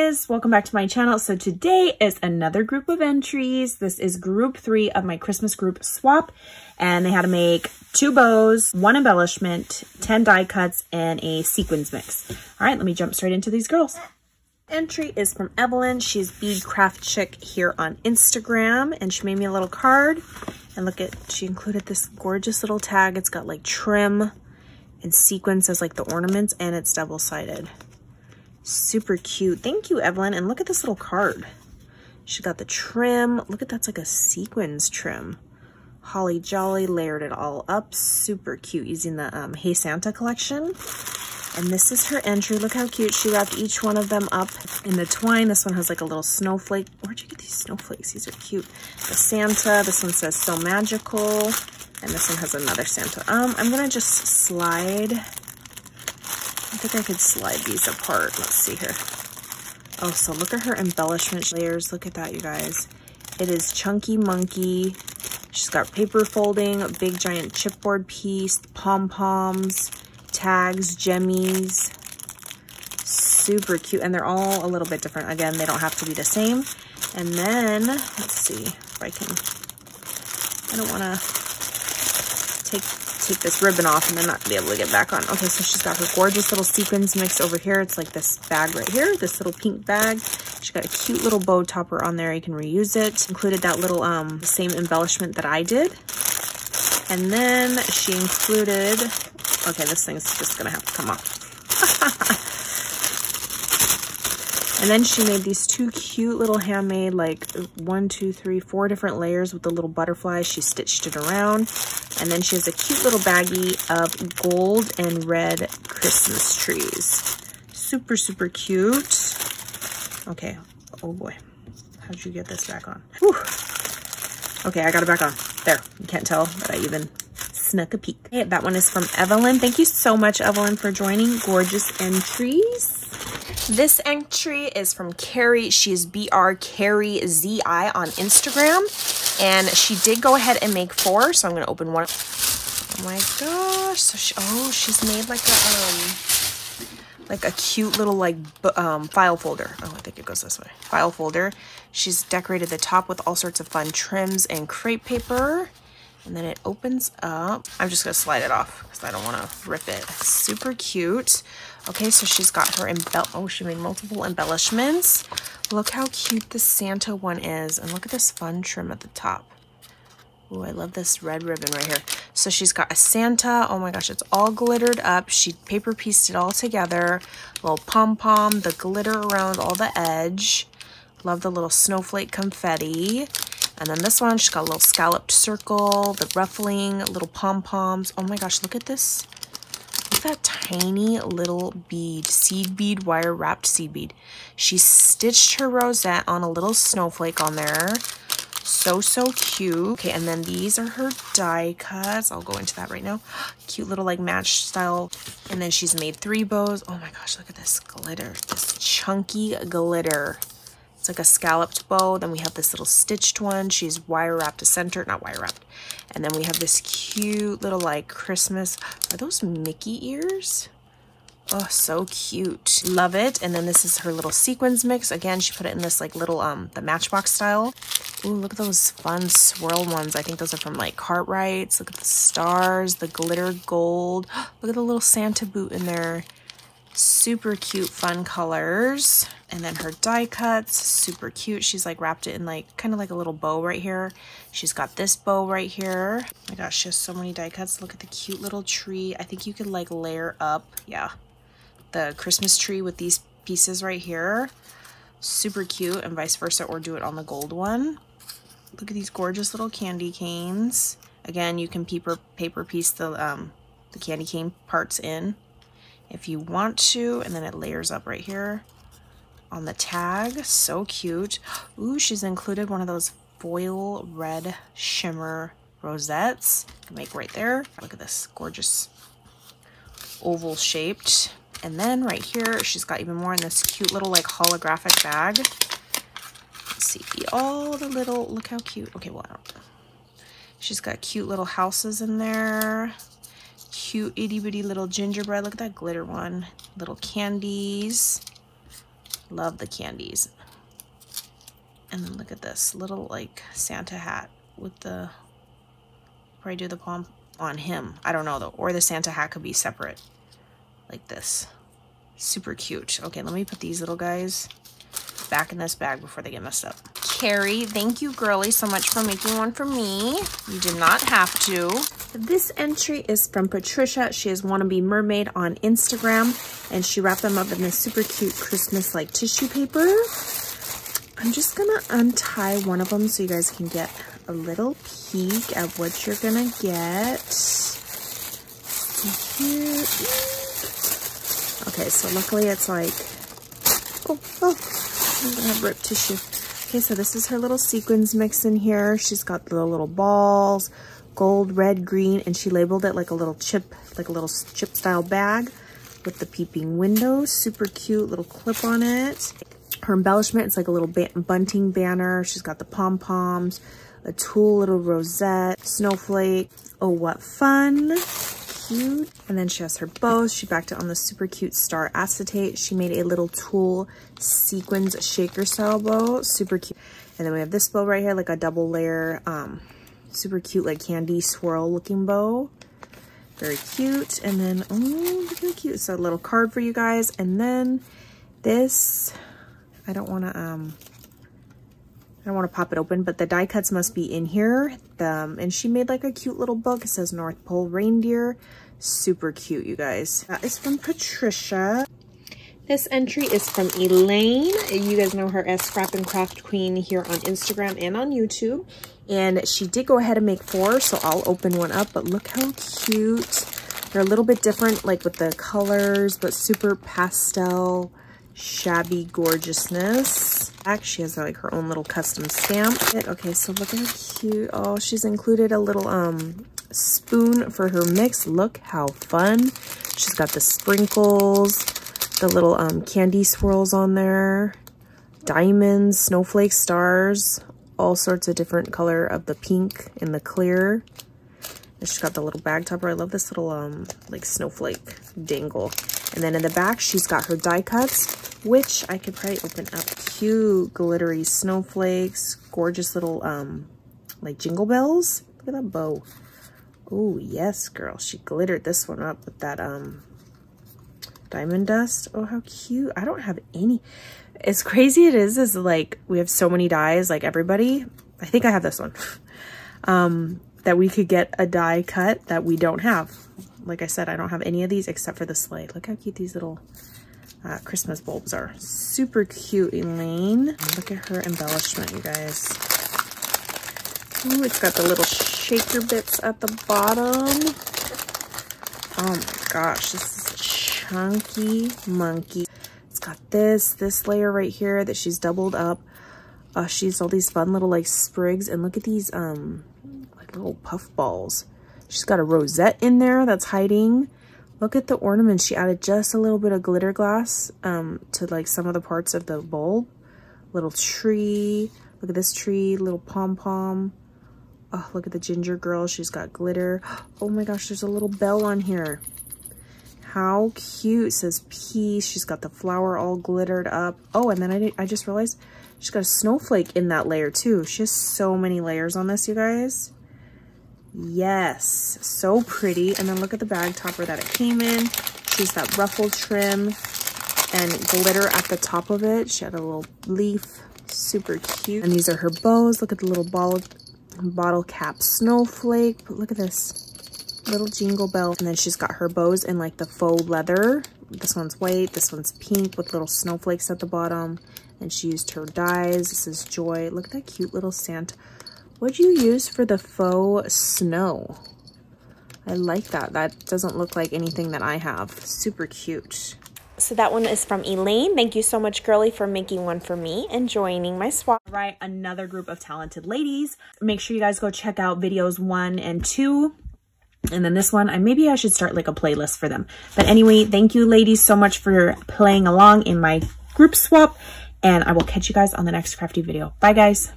guys, welcome back to my channel. So today is another group of entries. This is group 3 of my Christmas group swap, and they had to make 2 bows, 1 embellishment, 10 die cuts, and a sequins mix. All right, let me jump straight into these girls. Entry is from Evelyn. She's Bead Craft Chick here on Instagram, and she made me a little card. And look at, she included this gorgeous little tag. It's got like trim and sequins as like the ornaments, and it's double-sided. Super cute. Thank you, Evelyn. And look at this little card. She got the trim. Look at that's like a sequins trim. Holly Jolly layered it all up. Super cute using the Hey Santa collection. And this is her entry. Look how cute. She wrapped each one of them up in the twine. This one has like a little snowflake. Where'd you get these snowflakes? These are cute. The Santa. This one says So Magical. And this one has another Santa. I'm gonna just slide. I think I could slide these apart. Let's see here. Oh, so look at her embellishment layers. Look at that, you guys. It is Chunky Monkey. She's got paper folding, a big giant chipboard piece, pom-poms, tags, jemmies. Super cute. And they're all a little bit different. Again, they don't have to be the same. And then, let's see if I can, I don't want to take this ribbon off and then not be able to get back on. Okay, so she's got her gorgeous little sequins mix over here. It's like this bag right here, this little pink bag. She got a cute little bow topper on there. You can reuse it. Included that little same embellishment that I did. And then she included, okay, this thing's just gonna have to come off. And then she made these 2 cute little handmade, like 1, 2, 3, 4 different layers with the little butterflies. She stitched it around. And then she has a cute little baggie of gold and red Christmas trees. Super, super cute. Okay. Oh boy. How'd you get this back on? Whew. Okay, I got it back on. There. You can't tell that I even snuck a peek. Okay, that one is from Evelyn. Thank you so much, Evelyn, for joining. Gorgeous entries. This entry is from Carrie. She is Carrie ZI on Instagram. And she did go ahead and make 4. So I'm going to open one. Oh my gosh. So she's made like a cute little like file folder. Oh, I think it goes this way. File folder. She's decorated the top with all sorts of fun trims and crepe paper. And then it opens up. I'm just going to slide it off because I don't want to rip it. Super cute. Okay, so she's got her she made multiple embellishments. Look how cute the Santa one is. And look at this fun trim at the top. Ooh, I love this red ribbon right here. So she's got a Santa. Oh my gosh, it's all glittered up. She paper pieced it all together. Little pom-pom, the glitter around all the edge. Love the little snowflake confetti. And then this one, she's got a little scalloped circle, the ruffling, little pom-poms. Oh my gosh, look at this. Look at that tiny little bead, seed bead, wire wrapped seed bead. She stitched her rosette on a little snowflake on there. So, so cute. Okay, and then these are her die cuts. I'll go into that right now. Cute little like match style. And then she's made 3 bows. Oh my gosh, look at this glitter, this chunky glitter. It's like a scalloped bow. Then we have this little stitched one. She's wire wrapped to center, not wire wrapped. And then we have this cute little like Christmas. Are those Mickey ears? Oh, so cute. Love it. And then this is her little sequins mix. Again, she put it in this like little, the Matchbox style. Ooh, look at those fun swirl ones. I think those are from like Cartwrights. Look at the stars, the glitter gold. Look at the little Santa boot in there. Super cute, fun colors. And then her die cuts, super cute. She's like wrapped it in like kind of like a little bow right here. She's got this bow right here. Oh my gosh, she has so many die cuts. Look at the cute little tree. I think you could like layer up, yeah, the Christmas tree with these pieces right here. Super cute, and vice versa, or do it on the gold one. Look at these gorgeous little candy canes. Again, you can paper piece the candy cane parts in if you want to, and then it layers up right here on the tag. So cute. Ooh, she's included one of those foil red shimmer rosettes. You can make right there. Look at this gorgeous oval shaped. And then right here, she's got even more in this cute little like holographic bag. Let's see, all the little, look how cute. Okay, well, I don't know. She's got cute little houses in there. Cute itty bitty little gingerbread. Look at that glitter one. Little candies. Love the candies. And then look at this little like Santa hat with the, probably do the palm on him. I don't know though, or the Santa hat could be separate like this. Super cute. Okay, let me put these little guys back in this bag before they get messed up. Carrie, thank you girly so much for making one for me. You did not have to. This entry is from Patricia. She is Wannabe Mermaid on Instagram, and she wrapped them up in this super cute Christmas like tissue paper. I'm just gonna untie one of them so you guys can get a little peek at what you're gonna get. Here. Okay, so luckily it's like, I'm gonna have ripped tissue. Okay, so this is her little sequins mix in here. She's got the little balls, gold, red, green, and she labeled it like a little chip style bag with the peeping windows. Super cute little clip on it. Her embellishment, it's like a little bunting banner. She's got the pom-poms, a tulle little rosette, snowflake. Oh, what fun. Cute. And then she has her bows. She backed it on the super cute star acetate. She made a little tulle sequins shaker style bow. Super cute. And then we have this bow right here, like a double layer, super cute, like candy swirl looking bow. Very cute. And then, oh, look how cute. So a little card for you guys. And then this, I don't want to pop it open, but the die cuts must be in here. And she made like a cute little book. It says North Pole Reindeer. Super cute, you guys. That is from Patricia. This entry is from Elaine. You guys know her as Scrap and Craft Queen here on Instagram and on YouTube. And she did go ahead and make 4, so I'll open one up. But look how cute. They're a little bit different, like with the colors, but super pastel, shabby gorgeousness. Actually has like her own little custom stamp. Okay, so look how cute. Oh, she's included a little spoon for her mix. Look how fun. She's got the sprinkles, the little candy swirls on there, diamonds, snowflake stars, all sorts of different color of the pink and the clear. And she's got the little bag topper. I love this little like snowflake dangle. And then in the back, she's got her die cuts, which I could probably open up. Cute glittery snowflakes, gorgeous little like jingle bells. Look at that bow. Oh yes, girl. She glittered this one up with that diamond dust. Oh, how cute. I don't have any. As crazy it is like we have so many dies, like everybody. I think I have this one. That we could get a die cut that we don't have. Like I said, I don't have any of these except for the sleigh. Look how cute these little Christmas bulbs are. Super cute, Elaine. Look at her embellishment, you guys. Ooh, it's got the little shaker bits at the bottom. Oh my gosh, this is chunky monkey. It's got this layer right here that she's doubled up. She's all these fun little like sprigs, and look at these like little puff balls. She's got a rosette in there that's hiding. Look at the ornaments. She added just a little bit of glitter glass to like some of the parts of the bulb. Little tree. Look at this tree. Little pom-pom. Oh, look at the ginger girl. She's got glitter. Oh my gosh, there's a little bell on here. How cute. It says peace. She's got the flower all glittered up. Oh, and then I just realized she's got a snowflake in that layer too. She has so many layers on this, you guys. Yes, so pretty. And then look at the bag topper that it came in. She's that ruffle trim and glitter at the top of it. She had a little leaf. Super cute. And these are her bows. Look at the little bottle cap snowflake. But look at this little jingle bell. And then she's got her bows in like the faux leather. This one's white, this one's pink with little snowflakes at the bottom. And she used her dies. This is Joy. Look at that cute little Santa. What'd you use for the faux snow? I like that. That doesn't look like anything that I have. Super cute. So that one is from Elaine. Thank you so much, girly, for making one for me and joining my swap. All right, another group of talented ladies. Make sure you guys go check out videos 1 and 2. And then this one, maybe I should start like a playlist for them. But anyway, thank you ladies so much for playing along in my group swap. And I will catch you guys on the next crafty video. Bye guys.